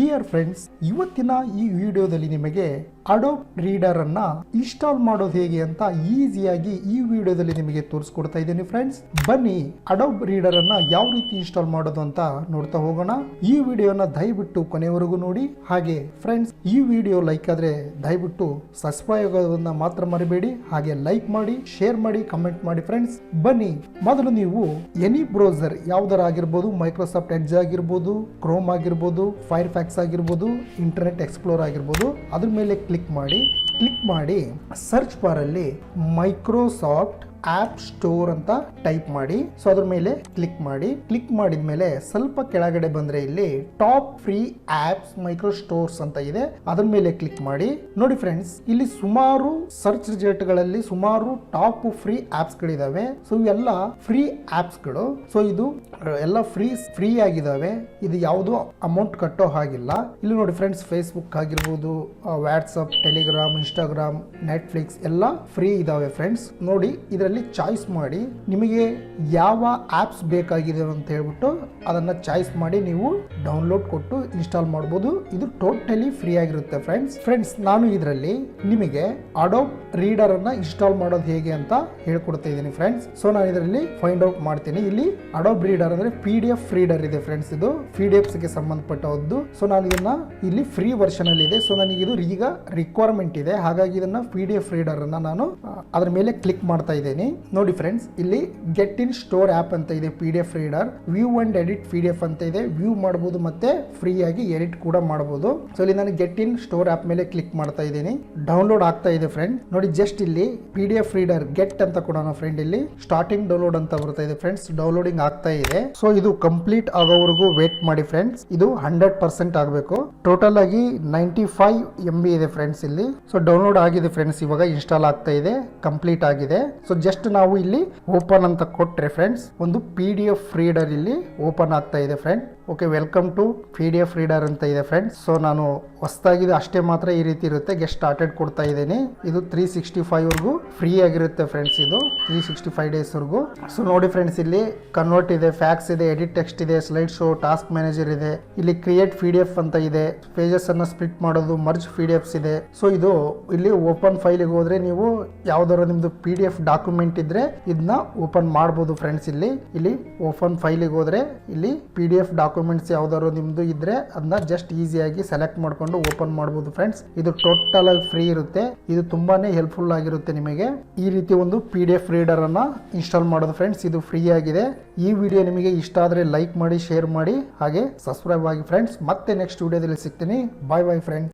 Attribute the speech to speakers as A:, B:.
A: Dear friends, ಇವತ್ತಿನ ಈ ವಿಡಿಯೋದಲ್ಲಿ ನಿಮಗೆ ಅಡೋಬ್ ರೀಡರ್ ಅನ್ನ ಇನ್ಸ್ಟಾಲ್ ಮಾಡೋದು ಹೇಗೆ ಅಂತ ಈಸಿಯಾಗಿ ಈ ವಿಡಿಯೋದಲ್ಲಿ ನಿಮಗೆ ತೋರಿಸ್ಕೊಡ್ತಾ ಇದ್ದೀನಿ ಫ್ರೆಂಡ್ಸ್. ಬನ್ನಿ ಅಡೋಬ್ ರೀಡರ್ ಅನ್ನ ಯಾವ ರೀತಿ ಇನ್ಸ್ಟಾಲ್ ಮಾಡೋದು ಅಂತ ನೋಡ್ತಾ ಹೋಗೋಣ. ಈ ವಿಡಿಯೋನ ದಯವಿಟ್ಟು ಕೊನೆವರೆಗೂ ನೋಡಿ. ಹಾಗೆ ಫ್ರೆಂಡ್ಸ್, ಈ ವಿಡಿಯೋ ಲೈಕ್ ಆದ್ರೆ ದಯವಿಟ್ಟು ಸಬ್ಸ್ಕ್ರೈಬ್ ಆಗೋದನ್ನ ಮಾತ್ರ ಮರಿಬೇಡಿ. ಹಾಗೆ ಲೈಕ್ ಮಾಡಿ, ಶೇರ್ ಮಾಡಿ, ಕಮೆಂಟ್ ಮಾಡಿ ಫ್ರೆಂಡ್ಸ್. ಬನ್ನಿ, ಮೊದಲು ನೀವು ಎನಿ ಬ್ರೌಸರ್ ಯಾವ್ದಾರ ಆಗಿರ್ಬೋದು, ಮೈಕ್ರೋಸಾಫ್ಟ್ ಎಡ್ಜ್ ಆಗಿರ್ಬೋದು, ಕ್ರೋಮ್ ಆಗಿರ್ಬೋದು, ಫೈರ್ಫ್ಯಾಕ್ಸ್ ಆಗಿರ್ಬೋದು, ಇಂಟರ್ನೆಟ್ ಎಕ್ಸ್ಪ್ಲೋರ್ ಆಗಿರ್ಬೋದು, ಅದ್ರ ಮೇಲೆ ಕ್ಲಿಕ್ ಮಾಡಿ ಸರ್ಚ್ ಬಾರ್ ಅಲ್ಲಿ ಮೈಕ್ರೋಸಾಫ್ಟ್ ಆಪ್ ಸ್ಟೋರ್ ಅಂತ ಟೈಪ್ ಮಾಡಿ. ಸೊ ಅದ್ರ ಮೇಲೆ ಕ್ಲಿಕ್ ಮಾಡಿದ್ಮೇಲೆ ಸ್ವಲ್ಪ ಕೆಳಗಡೆ ಬಂದ್ರೆ ಇಲ್ಲಿ top free apps micro stores ಅಂತ ಇದೆ, ಅದ್ರ ಮೇಲೆ ಕ್ಲಿಕ್ ಮಾಡಿ. ನೋಡಿ ಫ್ರೆಂಡ್ಸ್, ಇಲ್ಲಿ ಸುಮಾರು ಸರ್ಚ್ ರಿಸಲ್ಟ್ ಗಳಲ್ಲಿ ಸುಮಾರು ಟಾಪ್ ಫ್ರೀ ಆಪ್ಸ್ ಗಳಿದಾವೆ. ಸೊ ಇವೆಲ್ಲ ಫ್ರೀ ಆಪ್ಸ್ ಗಳು. ಸೊ ಇದು ಎಲ್ಲ ಫ್ರೀ ಆಗಿದಾವೆ. ಇದು ಯಾವುದು ಅಮೌಂಟ್ ಕಟ್ಟೋ ಹಾಗಿಲ್ಲ. ಇಲ್ಲಿ ನೋಡಿ ಫ್ರೆಂಡ್ಸ್, ಫೇಸ್ಬುಕ್ ಆಗಿರ್ಬೋದು, ವಾಟ್ಸ್ಆಪ್, ಟೆಲಿಗ್ರಾಮ್, ಇನ್ಸ್ಟಾಗ್ರಾಮ್, ನೆಟ್ಫ್ಲಿಕ್ಸ್ ಎಲ್ಲ ಫ್ರೀ ಇದಾವೆ ಫ್ರೆಂಡ್ಸ್. ನೋಡಿ, ಇದರಲ್ಲಿ ಚಾಯ್ಸ್ ಮಾಡಿ ನಿಮಗೆ ಯಾವ ಆಪ್ಸ್ ಬೇಕಾಗಿದೆ ಅಂತ ಹೇಳ್ಬಿಟ್ಟು ಅದನ್ನ ಚಾಯ್ಸ್ ಮಾಡಿ ನೀವು ಡೌನ್ಲೋಡ್ ಕೊಟ್ಟು ಇನ್ಸ್ಟಾಲ್ ಮಾಡಬಹುದು. ಇದು ಟೋಟಲಿ ಫ್ರೀ ಆಗಿರುತ್ತೆ ಫ್ರೆಂಡ್ಸ್. ನಾನು ಇದರಲ್ಲಿ ನಿಮಗೆ ಅಡೋಬ್ ರೀಡರ್ ಅನ್ನ ಇನ್ಸ್ಟಾಲ್ ಮಾಡೋದು ಹೇಗೆ ಅಂತ ಹೇಳ್ಕೊಡ್ತಾ ಇದ್ದೀನಿ ಫ್ರೆಂಡ್ಸ್. ಸೊ ನಾನು ಇದರಲ್ಲಿ ಫೈಂಡ್ ಔಟ್ ಮಾಡ್ತೀನಿ. ಇಲ್ಲಿ ಅಡೋಬ್ ರೀಡರ್ ಅಂದ್ರೆ PDF ರೀಡರ್ ಇದೆ ಫ್ರೆಂಡ್ಸ್. ಇದು PDFs ಗೆ ಸಂಬಂಧಪಟ್ಟದ್ದು. ಸೊ ನಾನು ಇದನ್ನ ಇಲ್ಲಿ ಫ್ರೀ ವರ್ಷನ್ ಅಲ್ಲಿ ಇದೆ. ಸೊ ನನಗೆ ಇದು ಈಗ ರಿಕ್ವೈರ್ಮೆಂಟ್ ಇದೆ, ಹಾಗಾಗಿ ಇದನ್ನ PDF ರೀಡರ್ ಅನ್ನ ನಾನು ಅದರ ಮೇಲೆ ಕ್ಲಿಕ್ ಮಾಡ್ತಾ ಇದ್ದೇನೆ. ನೋಡಿ ಫ್ರೆಂಡ್ಸ್, ಇಲ್ಲಿ ಗೆಟ್ ಇನ್ ಸ್ಟೋರ್ ಆಪ್ ಅಂತ ಇದೆ, PDF reader, view and edit PDF ಅಂತ ಇದೆ. ವ್ಯೂ ಮಾಡಬಹುದು ಮತ್ತೆ ಫ್ರೀ ಆಗಿ ಎಡಿಟ್ ಕೂಡ ಮಾಡಬಹುದು. ಸೊ ಇಲ್ಲಿ ನಾನು ಗೆಟ್ ಇನ್ ಸ್ಟೋರ್ ಆಪ್ ಮೇಲೆ ಕ್ಲಿಕ್ ಮಾಡ್ತಾ ಇದ್ದೀನಿ. ಡೌನ್ಲೋಡ್ ಆಗ್ತಾ ಇದೆ ಫ್ರೆಂಡ್. ನೋಡಿ, ಜಸ್ಟ್ ಇಲ್ಲಿ PDF ರೀಡರ್ ಗೆಟ್ ಅಂತ ಕೊಡೋಣ ಫ್ರೆಂಡ್. ಇಲ್ಲಿ ಸ್ಟಾರ್ಟಿಂಗ್ ಡೌನ್ಲೋಡ್ ಅಂತ ಬರ್ತಾ ಇದೆ ಫ್ರೆಂಡ್ಸ್. ಡೌನ್ಲೋಡಿಂಗ್ ಆಗ್ತಾ ಇದೆ. ಸೊ ಇದು ಕಂಪ್ಲೀಟ್ ಆಗೋವರೆಗೂ ವೇಟ್ ಮಾಡಿ ಫ್ರೆಂಡ್ಸ್. ಇದು 100% ಆಗಬೇಕು. ಟೋಟಲ್ ಆಗಿ 95 MB ಇದೆ ಫ್ರೆಂಡ್ಸ್ ಇಲ್ಲಿ. ಸೊ ಡೌನ್ಲೋಡ್ ಆಗಿದೆ ಫ್ರೆಂಡ್ಸ್. ಇವಾಗ ಇನ್ಸ್ಟಾಲ್ ಆಗ್ತಾ ಇದೆ, ಕಂಪ್ಲೀಟ್ ಆಗಿದೆ. ಸೊ ಜಸ್ಟ್ ನಾವು ಇಲ್ಲಿ ಓಪನ್ ಅಂತ ಕೊಟ್ರೆ ಫ್ರೆಂಡ್ಸ್, ಒಂದು PDF ರೀಡರ್ ಇಲ್ಲಿ ಓಪನ್ ಆಗ್ತಾ ಇದೆ friend. Okay, welcome to PDF reader ಅಂತ ಇದೆ ಫ್ರೆಂಡ್ಸ್. ಸೊ ನಾನು ಹೊಸದಾಗಿದೆ ಅಷ್ಟೇ ಮಾತ್ರ ಈ ರೀತಿ ಇರುತ್ತೆ. ಗೆಟ್ ಸ್ಟಾರ್ಟೆಡ್ ಕೊಡ್ತಾ ಇದ್ದೀನಿ. ಇದು 365 ವರ್ಗೂ ಫ್ರೀ ಆಗಿರುತ್ತೆ ಫ್ರೆಂಡ್ಸ್. ಇದು 365 ಡೇಸ್ ವರ್ಗೂ. ಸೊ ನೋಡಿ ಫ್ರೆಂಡ್ಸ್, ಇಲ್ಲಿ ಕನ್ವರ್ಟ್ ಇದೆ, ಫ್ಯಾಕ್ಸ್ ಇದೆ, ಎಡಿಟ್ ಟೆಕ್ಸ್ಟ್ ಇದೆ, ಸ್ಲೈಡ್ ಶೋ, ಟಾಸ್ಕ್ ಮ್ಯಾನೇಜರ್ ಇದೆ. ಇಲ್ಲಿ ಕ್ರಿಯೇಟ್ PDF ಅಂತ ಇದೆ, ಪೇಜಸ್ ಅನ್ನ ಸ್ಪ್ಲಿಟ್ ಮಾಡೋದು, ಮರ್ಜ್ PDFs ಇದೆ. ಸೊ ಇದು ಇಲ್ಲಿ ಓಪನ್ ಫೈಲಿಗೆ ಹೋದ್ರೆ ನೀವು ಯಾವ್ದಾರ ನಿಮ್ದು PDF ಡಾಕ್ಯುಮೆಂಟ್ ಇದ್ರೆ ಇದನ್ನ ಓಪನ್ ಮಾಡಬಹುದು ಫ್ರೆಂಡ್ಸ್. ಇಲ್ಲಿ ಓಪನ್ ಫೈಲಿಗೆ ಹೋದ್ರೆ ಇಲ್ಲಿ PDF ಡಾಕ್ಯುಮೆಂಟ್ಸ್ ಯಾವ್ದಾದ್ರು ನಿಮ್ದು ಇದ್ರೆ ಅದನ್ನ ಜಸ್ಟ್ ಈಸಿಯಾಗಿ ಸೆಲೆಕ್ಟ್ ಮಾಡ್ಕೊಂಡು ಓಪನ್ ಮಾಡಬಹುದು ಫ್ರೆಂಡ್ಸ್. ಇದು ಟೋಟಲ್ ಆಗಿ ಫ್ರೀ ಇರುತ್ತೆ. ಇದು ತುಂಬಾನೇ ಹೆಲ್ಪ್ಫುಲ್ ಆಗಿರುತ್ತೆ ನಿಮಗೆ ಈ ರೀತಿ ಒಂದು PDF ರೀಡರ್ ಅನ್ನ ಇನ್ಸ್ಟಾಲ್ ಮಾಡೋದು ಫ್ರೆಂಡ್ಸ್. ಇದು ಫ್ರೀ ಆಗಿದೆ. ಈ ವಿಡಿಯೋ ನಿಮಗೆ ಇಷ್ಟ ಆದ್ರೆ ಲೈಕ್ ಮಾಡಿ, ಶೇರ್ ಮಾಡಿ, ಹಾಗೆ ಸಬ್ಸ್ಕ್ರೈಬ್ ಆಗಿ ಫ್ರೆಂಡ್ಸ್. ಮತ್ತೆ ನೆಕ್ಸ್ಟ್ ವಿಡಿಯೋದಲ್ಲಿ ಸಿಗ್ತೀನಿ. Bye friends.